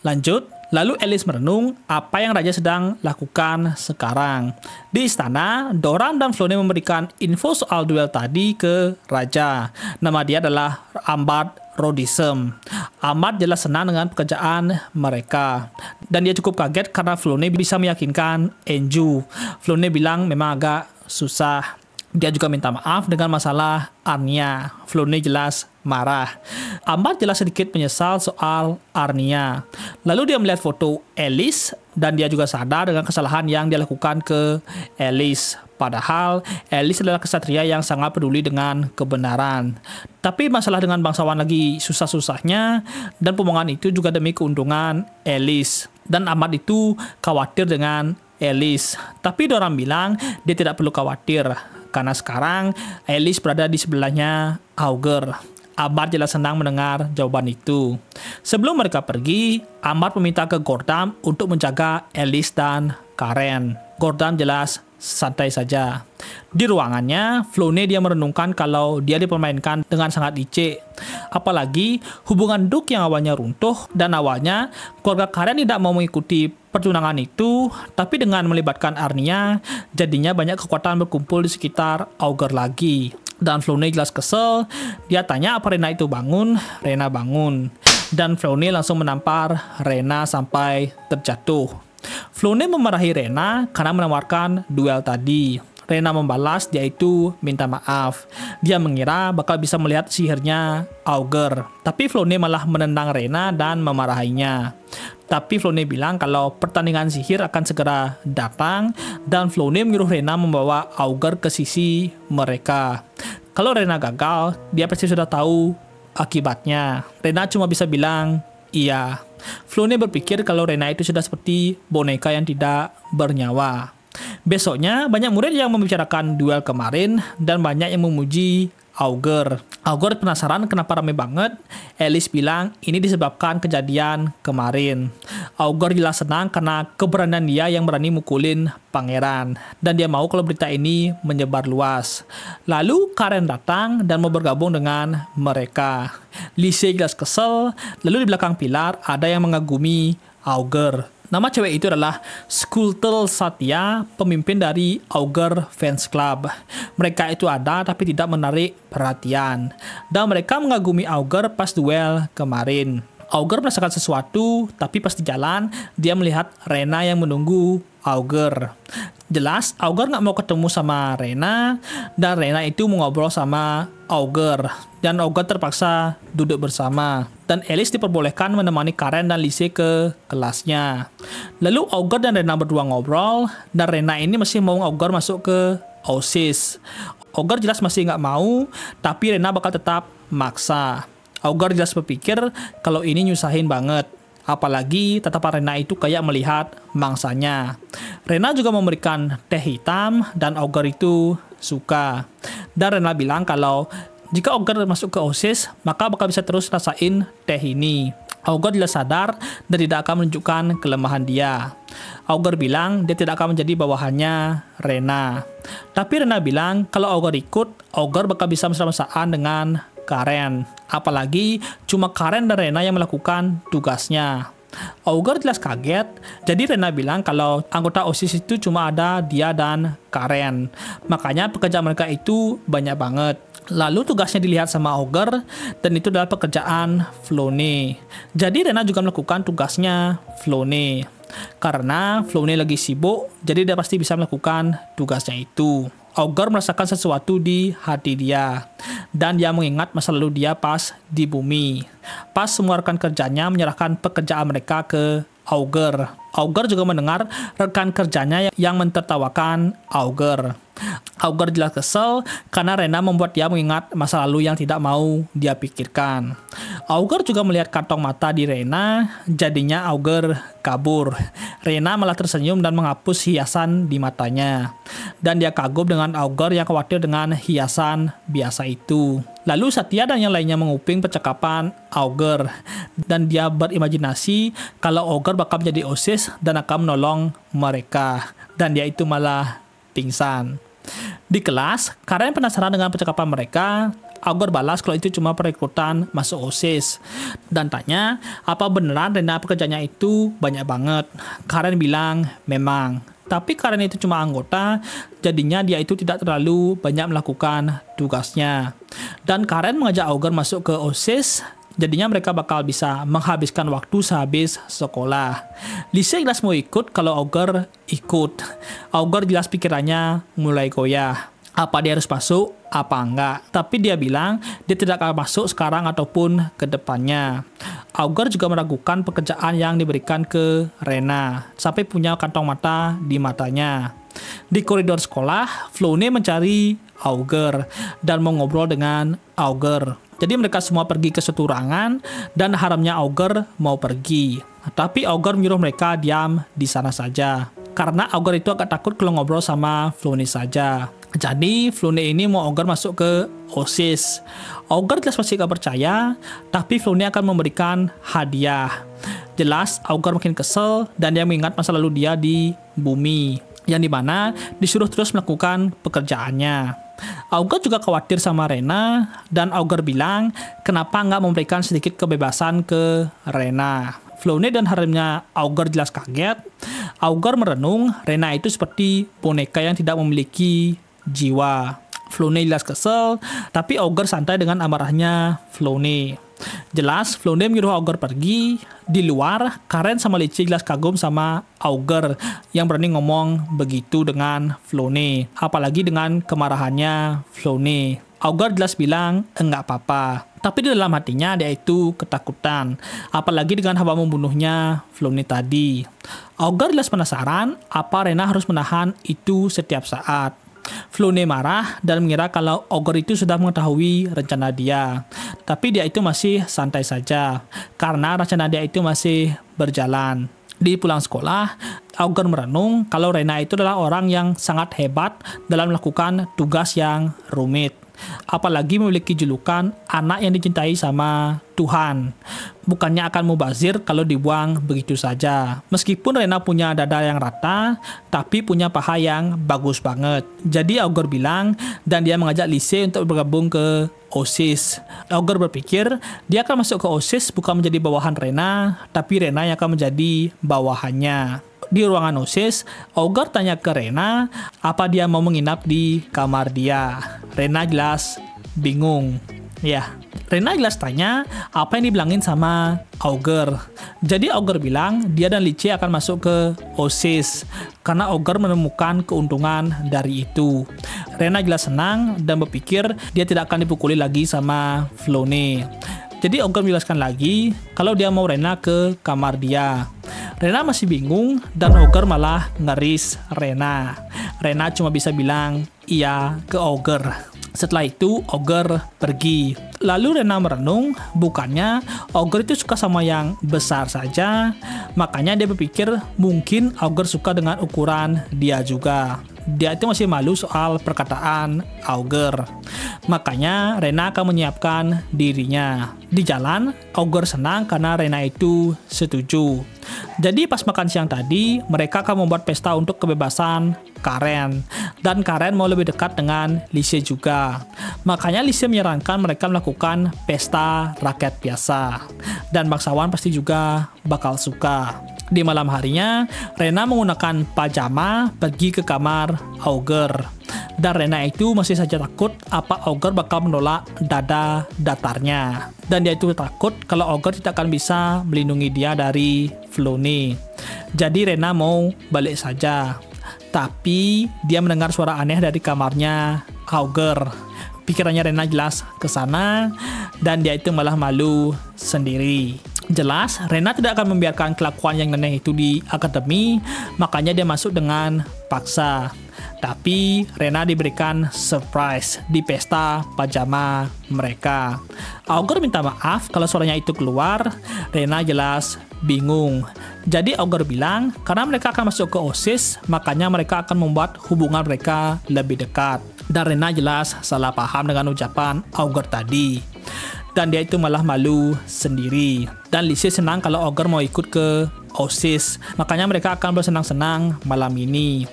Lanjut, lalu Alice merenung apa yang Raja sedang lakukan sekarang. Di istana, Doran dan Flonne memberikan info soal duel tadi ke Raja. Nama dia adalah Ambart Rodisem. Ambart jelas senang dengan pekerjaan mereka. Dan dia cukup kaget karena Flonne bisa meyakinkan Anjou. Flonne bilang memang agak susah. Dia juga minta maaf dengan masalah Arnia. Flonne jelas marah. Ambart jelas sedikit menyesal soal Arnia. Lalu dia melihat foto Alice dan dia juga sadar dengan kesalahan yang dia lakukan ke Alice. Padahal Alice adalah kesatria yang sangat peduli dengan kebenaran. Tapi masalah dengan bangsawan lagi susah-susahnya, dan pembohongan itu juga demi keuntungan Alice. Dan Ambart itu khawatir dengan Alice. Tapi Doran bilang dia tidak perlu khawatir karena sekarang Alice berada di sebelahnya Augur. Ambart jelas senang mendengar jawaban itu. Sebelum mereka pergi, Ambart meminta ke Gordam untuk menjaga Alice dan Karen. Gordam jelas santai saja. Di ruangannya, Flonne dia merenungkan kalau dia dipermainkan dengan sangat licik. Apalagi hubungan Duke yang awalnya runtuh, dan awalnya keluarga Karen tidak mau mengikuti pertunangan itu, tapi dengan melibatkan Arnia, jadinya banyak kekuatan berkumpul di sekitar Augur lagi. Dan Flonne jelas kesel. Dia tanya apa Rena itu bangun. Rena bangun. Dan Flonne langsung menampar Rena sampai terjatuh. Flonne memarahi Rena karena menawarkan duel tadi. Rena membalas, yaitu minta maaf. Dia mengira bakal bisa melihat sihirnya Augur. Tapi Flonne malah menendang Rena dan memarahinya. Tapi Flonne bilang kalau pertandingan sihir akan segera datang, dan Flonne menyuruh Rena membawa Augur ke sisi mereka. Kalau Rena gagal, dia pasti sudah tahu akibatnya. Rena cuma bisa bilang iya. Flonne berpikir kalau Rena itu sudah seperti boneka yang tidak bernyawa. Besoknya, banyak murid yang membicarakan duel kemarin dan banyak yang memuji Augur. Augur penasaran kenapa ramai banget. Alice bilang ini disebabkan kejadian kemarin. Augur jelas senang karena keberanian dia yang berani mukulin pangeran. Dan dia mau kalau berita ini menyebar luas. Lalu Karen datang dan mau bergabung dengan mereka. Lise jelas kesel. Lalu di belakang pilar ada yang mengagumi Augur. Nama cewek itu adalah Skultel Satya, pemimpin dari Augur Fans Club. Mereka itu ada tapi tidak menarik perhatian. Dan mereka mengagumi Augur pas duel kemarin. Augur merasakan sesuatu, tapi pas di jalan, dia melihat Rena yang menunggu Augur. Jelas, Augur nggak mau ketemu sama Rena, dan Rena itu mau ngobrol sama Augur. Dan Augur terpaksa duduk bersama. Dan Alice diperbolehkan menemani Karen dan Lise ke kelasnya. Lalu Augur dan Rena berdua ngobrol, dan Rena ini masih mau Augur masuk ke OSIS. Augur jelas masih nggak mau, tapi Rena bakal tetap maksa. Augur jelas berpikir kalau ini nyusahin banget. Apalagi tatapan Rena itu kayak melihat mangsanya. Rena juga memberikan teh hitam dan Augur itu suka. Dan Rena bilang kalau jika Augur masuk ke OSIS, maka bakal bisa terus rasain teh ini. Augur jelas sadar dan tidak akan menunjukkan kelemahan dia. Augur bilang dia tidak akan menjadi bawahannya Rena. Tapi Rena bilang kalau Augur ikut, Augur bakal bisa mesra-mesraan dengan Karen. Apalagi cuma Karen dan Rena yang melakukan tugasnya. Augur jelas kaget. Jadi Rena bilang kalau anggota OSIS itu cuma ada dia dan Karen. Makanya pekerjaan mereka itu banyak banget. Lalu tugasnya dilihat sama Augur, dan itu adalah pekerjaan Flonne. Jadi Rena juga melakukan tugasnya Flonne. Karena Flonne lagi sibuk, jadi dia pasti bisa melakukan tugasnya itu. Augur merasakan sesuatu di hati dia. Dan dia mengingat masa lalu dia pas di bumi. Pas semua rekan kerjanya menyerahkan pekerjaan mereka ke Augur. Augur juga mendengar rekan kerjanya yang mentertawakan Augur. Augur jelas kesel karena Rena membuat dia mengingat masa lalu yang tidak mau dia pikirkan. Augur juga melihat kantong mata di Rena, jadinya Augur kabur. Rena malah tersenyum dan menghapus hiasan di matanya. Dan dia kagum dengan Augur yang khawatir dengan hiasan biasa itu. Lalu Satya dan yang lainnya menguping percakapan Augur. Dan dia berimajinasi kalau Augur bakal menjadi OSIS dan akan menolong mereka. Dan dia itu malah pingsan. Di kelas, Karen penasaran dengan percakapan mereka. Augur balas kalau itu cuma perekrutan masuk OSIS. Dan tanya, apa beneran Rena pekerjaannya itu banyak banget? Karen bilang, memang. Tapi karena itu cuma anggota, jadinya dia itu tidak terlalu banyak melakukan tugasnya. Dan Karen mengajak Augur masuk ke OSIS, jadinya mereka bakal bisa menghabiskan waktu sehabis sekolah. Lise jelas mau ikut kalau Augur ikut. Augur jelas pikirannya mulai goyah. Apa dia harus masuk, apa enggak. Tapi dia bilang dia tidak akan masuk sekarang ataupun ke depannya. Augur juga meragukan pekerjaan yang diberikan ke Rena, sampai punya kantong mata di matanya. Di koridor sekolah, Floney mencari Augur dan mau ngobrol dengan Augur. Jadi mereka semua pergi ke satu ruangan dan harapnya Augur mau pergi. Tapi Augur menyuruh mereka diam di sana saja. Karena Augur itu agak takut kalau ngobrol sama Floney saja. Jadi Floney ini mau Augur masuk ke OSIS. Augur jelas masih gak percaya, tapi Floney akan memberikan hadiah. Jelas Augur makin kesel dan dia mengingat masa lalu dia di bumi, yang dimana disuruh terus melakukan pekerjaannya. Augur juga khawatir sama Rena, dan Augur bilang kenapa nggak memberikan sedikit kebebasan ke Rena. Floney dan haremnya Augur jelas kaget. Augur merenung Rena itu seperti boneka yang tidak memiliki jiwa. Floney jelas kesel, tapi Augur santai dengan amarahnya Floney. Jelas Floney menyuruh Augur pergi. Di luar, Karen sama Lici jelas kagum sama Augur yang berani ngomong begitu dengan Floney, apalagi dengan kemarahannya Floney. Augur jelas bilang enggak apa-apa, tapi di dalam hatinya dia itu ketakutan, apalagi dengan haba membunuhnya Floney tadi. Augur jelas penasaran apa Rena harus menahan itu setiap saat. Floney marah dan mengira kalau Augur itu sudah mengetahui rencana dia. Tapi dia itu masih santai saja, karena rencana dia itu masih berjalan. Di pulang sekolah, Augur merenung kalau Rena itu adalah orang yang sangat hebat dalam melakukan tugas yang rumit. Apalagi memiliki julukan anak yang dicintai sama Tuhan. Bukannya akan mubazir kalau dibuang begitu saja. Meskipun Rena punya dada yang rata, tapi punya paha yang bagus banget. Jadi Augur bilang, dan dia mengajak Lise untuk bergabung ke OSIS. Augur berpikir dia akan masuk ke OSIS bukan menjadi bawahan Rena, tapi Rena yang akan menjadi bawahannya. Di ruangan OSIS, Augur tanya ke Rena apa dia mau menginap di kamar dia. Rena jelas bingung. Ya, Rena jelas tanya apa yang dibilangin sama Augur. Jadi Augur bilang dia dan Lici akan masuk ke OSIS karena Augur menemukan keuntungan dari itu. Rena jelas senang dan berpikir dia tidak akan dipukuli lagi sama Floney. Jadi Augur menjelaskan lagi kalau dia mau Rena ke kamar dia. Rena masih bingung dan Augur malah ngeris Rena. Rena cuma bisa bilang iya ke Augur. Setelah itu Augur pergi. Lalu Rena merenung, bukannya Augur itu suka sama yang besar saja. Makanya dia berpikir mungkin Augur suka dengan ukuran dia juga. Dia itu masih malu soal perkataan Augur. Makanya Rena akan menyiapkan dirinya. Di jalan, Augur senang karena Rena itu setuju. Jadi pas makan siang tadi, mereka akan membuat pesta untuk kebebasan Karen. Dan Karen mau lebih dekat dengan Lise juga. Makanya Lise menyarankan mereka melakukan pesta rakyat biasa. Dan bangsawan pasti juga bakal suka. Di malam harinya, Rena menggunakan pajama pergi ke kamar Augur. Dan Rena itu masih saja takut apa Augur bakal menolak dada datarnya. Dan dia itu takut kalau Augur tidak akan bisa melindungi dia dari Floney. Jadi Rena mau balik saja. Tapi dia mendengar suara aneh dari kamarnya Augur. Pikirannya Rena jelas ke sana dan dia itu malah malu sendiri. Jelas, Rena tidak akan membiarkan kelakuan yang aneh itu di akademi, makanya dia masuk dengan paksa. Tapi Rena diberikan surprise di pesta pajama mereka. Augur minta maaf kalau suaranya itu keluar. Rena jelas bingung. Jadi Augur bilang karena mereka akan masuk ke OSIS, makanya mereka akan membuat hubungan mereka lebih dekat. Dan Rena jelas salah paham dengan ucapan Augur tadi. Dan dia itu malah malu sendiri. Dan Lise senang kalau Augur mau ikut ke OSIS. Makanya mereka akan bersenang-senang malam ini.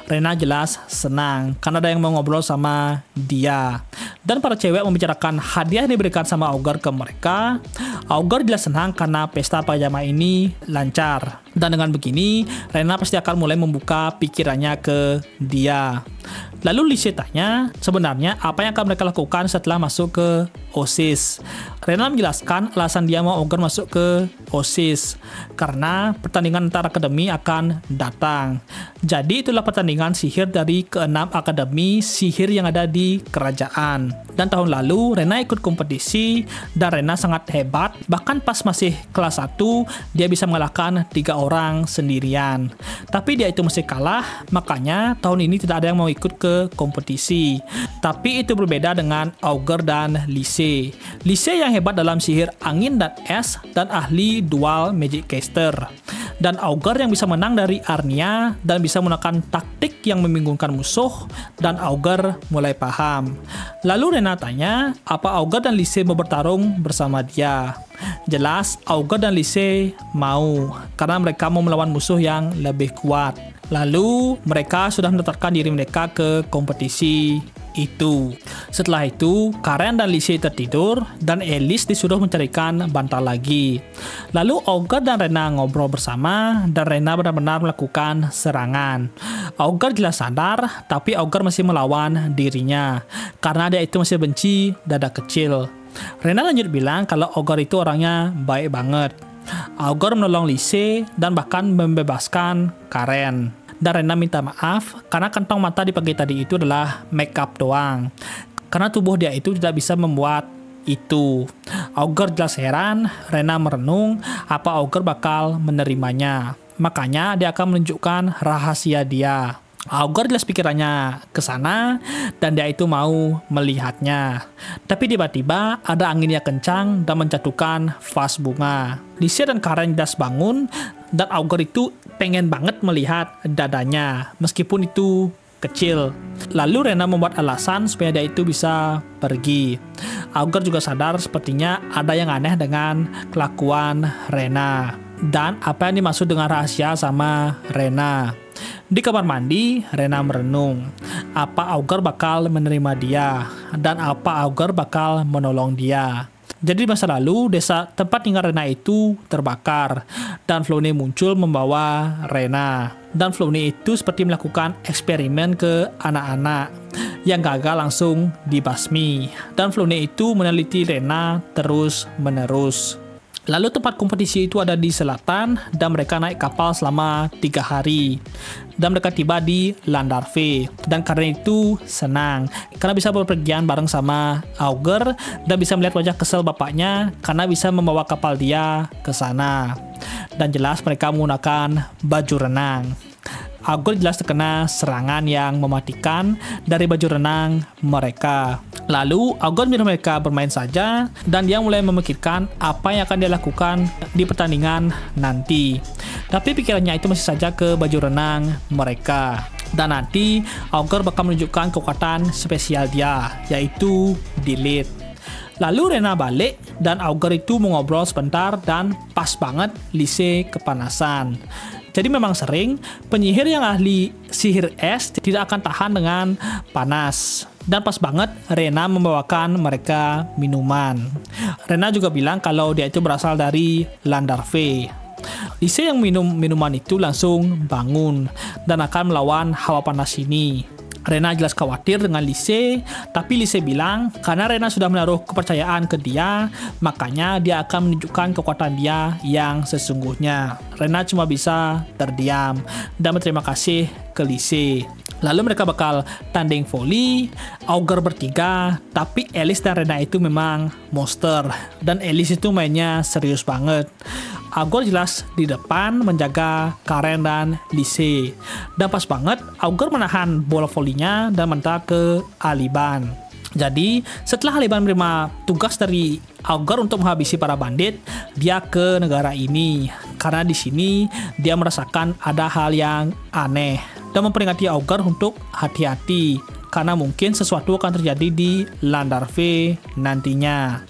Rena jelas senang karena ada yang mau ngobrol sama dia. Dan para cewek membicarakan hadiah yang diberikan sama Augur ke mereka. Augur jelas senang karena pesta pajama ini lancar. Dan dengan begini, Rena pasti akan mulai membuka pikirannya ke dia. Lalu Lise tanya, sebenarnya apa yang akan mereka lakukan setelah masuk ke OSIS. Rena menjelaskan alasan dia mau Augur masuk ke OSIS, karena pertandingan antar akademi akan datang. Jadi itulah pertandingan sihir dari ke-6 akademi sihir yang ada di kerajaan. Dan tahun lalu Rena ikut kompetisi dan Rena sangat hebat. Bahkan pas masih kelas 1 dia bisa mengalahkan 3 orang sendirian. Tapi dia itu masih kalah, makanya tahun ini tidak ada yang mau ikut ke kompetisi. Tapi itu berbeda dengan Augur dan Lise. Lise yang hebat dalam sihir angin dan es dan ahli dual magic caster. Dan Augur yang bisa menang dari Arnia dan bisa menggunakan taktik yang membingungkan musuh, dan Augur mulai paham. Lalu Rena tanya, apa Augur dan Lise mau bertarung bersama dia? Jelas Augur dan Lise mau, karena mereka mau melawan musuh yang lebih kuat. Lalu mereka sudah mendaftarkan diri mereka ke kompetisi itu. Setelah itu, Karen dan Lise tertidur dan Alice disuruh mencarikan bantal lagi. Lalu Augur dan Rena ngobrol bersama dan Rena benar-benar melakukan serangan. Augur jelas sadar, tapi Augur masih melawan dirinya karena dia itu masih benci dada kecil. Rena lanjut bilang kalau Augur itu orangnya baik banget. Augur menolong Lise dan bahkan membebaskan Karen. Dan Rena minta maaf karena kantong mata di pagi tadi itu adalah makeup doang, karena tubuh dia itu tidak bisa membuat itu. Augur jelas heran. Rena merenung apa Augur bakal menerimanya, makanya dia akan menunjukkan rahasia dia. Augur jelas pikirannya ke sana dan dia itu mau melihatnya. Tapi tiba-tiba ada angin yang kencang dan menjatuhkan vas bunga. Lise dan Karen jelas bangun dan Augur itu pengen banget melihat dadanya meskipun itu kecil. Lalu Rena membuat alasan supaya dia itu bisa pergi. Augur juga sadar sepertinya ada yang aneh dengan kelakuan Rena dan apa yang dimaksud dengan rahasia sama Rena. Di kamar mandi, Rena merenung apa Augur bakal menerima dia dan apa Augur bakal menolong dia. Jadi di masa lalu, desa tempat tinggal Rena itu terbakar dan Floney muncul membawa Rena. Dan Floney itu seperti melakukan eksperimen ke anak-anak yang gagal langsung dibasmi. Dan Floney itu meneliti Rena terus-menerus. Lalu tempat kompetisi itu ada di selatan dan mereka naik kapal selama 3 hari. Dan mereka tiba di Landarve. Dan karena itu senang karena bisa berpergian bareng sama Augur dan bisa melihat wajah kesel bapaknya karena bisa membawa kapal dia ke sana. Dan jelas mereka menggunakan baju renang. Augur jelas terkena serangan yang mematikan dari baju renang mereka. Lalu Augur biarkan mereka bermain saja dan dia mulai memikirkan apa yang akan dia lakukan di pertandingan nanti. Tapi pikirannya itu masih saja ke baju renang mereka. Dan nanti Augur bakal menunjukkan kekuatan spesial dia, yaitu Delete. Lalu Rena balik dan Augur itu mengobrol sebentar dan pas banget Lise kepanasan. Jadi memang sering penyihir yang ahli sihir es tidak akan tahan dengan panas. Dan pas banget Rena membawakan mereka minuman. Rena juga bilang kalau dia itu berasal dari Landarve. Lise yang minum minuman itu langsung bangun dan akan melawan hawa panas ini. Rena jelas khawatir dengan Lise, tapi Lise bilang karena Rena sudah menaruh kepercayaan ke dia, makanya dia akan menunjukkan kekuatan dia yang sesungguhnya. Rena cuma bisa terdiam dan berterima kasih ke Lise. Lalu mereka bakal tanding volley, Augur bertiga, tapi Alice dan Rena itu memang monster. Dan Alice itu mainnya serius banget. Augur jelas di depan menjaga Karen dan Lise. Dan pas banget, Augur menahan bola volley-nya dan mentar ke Aliban. Jadi, setelah Aliban menerima tugas dari Augur untuk menghabisi para bandit, dia ke negara ini. Karena di sini, dia merasakan ada hal yang aneh. Dan memperingati Augur untuk hati-hati. Karena mungkin sesuatu akan terjadi di Landarve nantinya.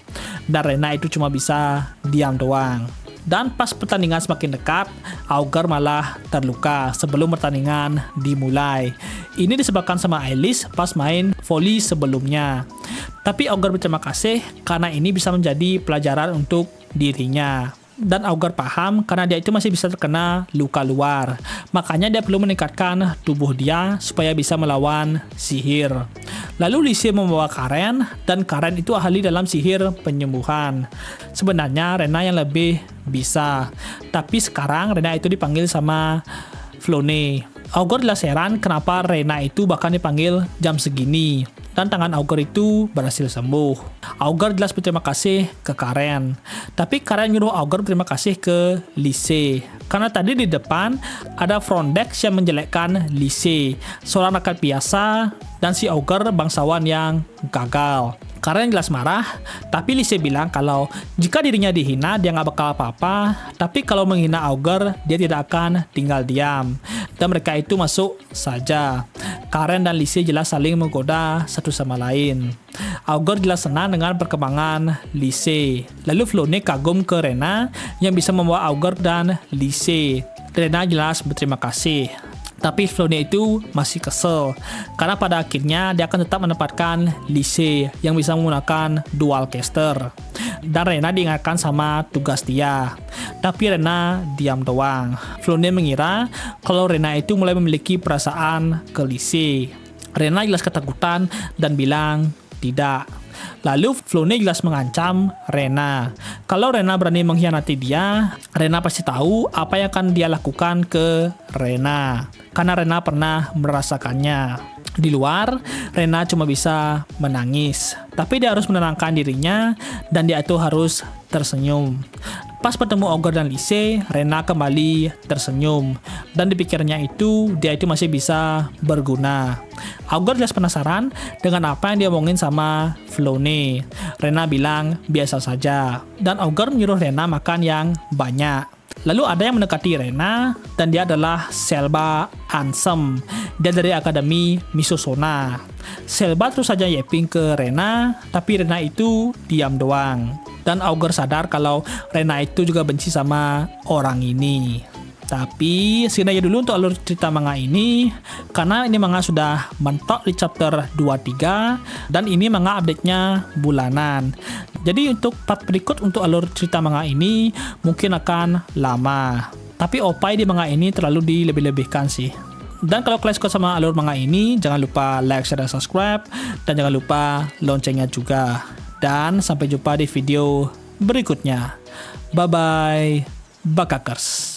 Dan Rena itu cuma bisa diam doang. Dan pas pertandingan semakin dekat, August malah terluka sebelum pertandingan dimulai. Ini disebabkan sama Alice pas main volley sebelumnya. Tapi August berterima kasih karena ini bisa menjadi pelajaran untuk dirinya. Dan August paham karena dia itu masih bisa terkena luka luar. Makanya dia perlu meningkatkan tubuh dia supaya bisa melawan sihir. Lalu Lise membawa Karen, dan Karen itu ahli dalam sihir penyembuhan. Sebenarnya Rena yang lebih bisa. Tapi sekarang Rena itu dipanggil sama Flonne. August jelas heran kenapa Rena itu bahkan dipanggil jam segini. Dan tangan August itu berhasil sembuh. August jelas berterima kasih ke Karen. Tapi Karen nyuruh August berterima kasih ke Lise. Karena tadi di depan ada front desk yang menjelekkan Lise, seorang rakyat biasa, dan si August bangsawan yang gagal. Karen jelas marah, tapi Lise bilang kalau jika dirinya dihina dia nggak bakal apa-apa, tapi kalau menghina August dia tidak akan tinggal diam. Dan mereka itu masuk saja. Karen dan Lise jelas saling menggoda satu sama lain. August jelas senang dengan perkembangan Lise. Lalu Flonne kagum ke Rena yang bisa membawa August dan Lise. Rena jelas berterima kasih. Tapi Flonne itu masih kesel karena pada akhirnya dia akan tetap menempatkan Lise yang bisa menggunakan dual caster. Dan Rena diingatkan sama tugas dia. Tapi Rena diam doang. Flonne mengira kalau Rena itu mulai memiliki perasaan ke Lise. Rena jelas ketakutan dan bilang tidak. Lalu Flonne jelas mengancam Rena. Kalau Rena berani mengkhianati dia, Rena pasti tahu apa yang akan dia lakukan ke Rena. Karena Rena pernah merasakannya. Di luar, Rena cuma bisa menangis. Tapi dia harus menenangkan dirinya dan dia itu harus tersenyum. Pas bertemu August dan Lise, Rena kembali tersenyum. Dan di pikirannya itu, dia itu masih bisa berguna. August jelas penasaran dengan apa yang dia omongin sama Flonne. Rena bilang biasa saja. Dan August menyuruh Rena makan yang banyak. Lalu ada yang mendekati Rena, dan dia adalah Selba Ansem. Dia dari Akademi Misosona. Selba terus saja yeping ke Rena, tapi Rena itu diam doang. Dan August sadar kalau Rena itu juga benci sama orang ini. Tapi sekian aja dulu untuk alur cerita manga ini, karena ini manga sudah mentok di chapter 23 dan ini manga update-nya bulanan. Jadi untuk part berikut untuk alur cerita manga ini mungkin akan lama. Tapi opai di manga ini terlalu dilebih-lebihkan sih. Dan kalau kalian suka sama alur manga ini, jangan lupa like, share, dan subscribe. Dan jangan lupa loncengnya juga. Dan sampai jumpa di video berikutnya. Bye-bye, Bakakers.